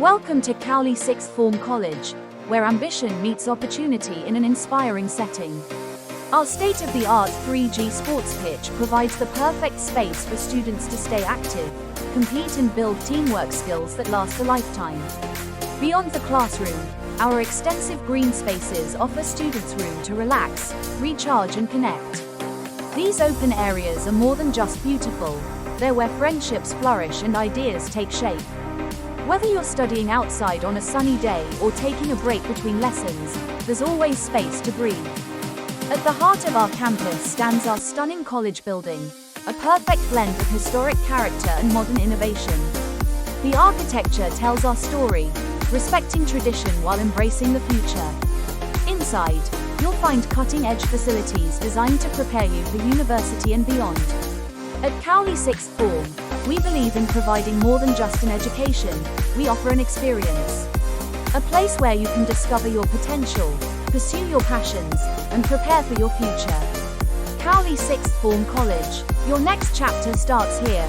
Welcome to Cowley Sixth Form College, where ambition meets opportunity in an inspiring setting. Our state-of-the-art 3G sports pitch provides the perfect space for students to stay active, compete and build teamwork skills that last a lifetime. Beyond the classroom, our extensive green spaces offer students room to relax, recharge and connect. These open areas are more than just beautiful, they're where friendships flourish and ideas take shape. Whether you're studying outside on a sunny day or taking a break between lessons, there's always space to breathe. At the heart of our campus stands our stunning college building, a perfect blend of historic character and modern innovation. The architecture tells our story, respecting tradition while embracing the future. Inside, you'll find cutting-edge facilities designed to prepare you for university and beyond. At Cowley Sixth Form, we believe in providing more than just an education, we offer an experience. A place where you can discover your potential, pursue your passions, and prepare for your future. Cowley Sixth Form College, your next chapter starts here.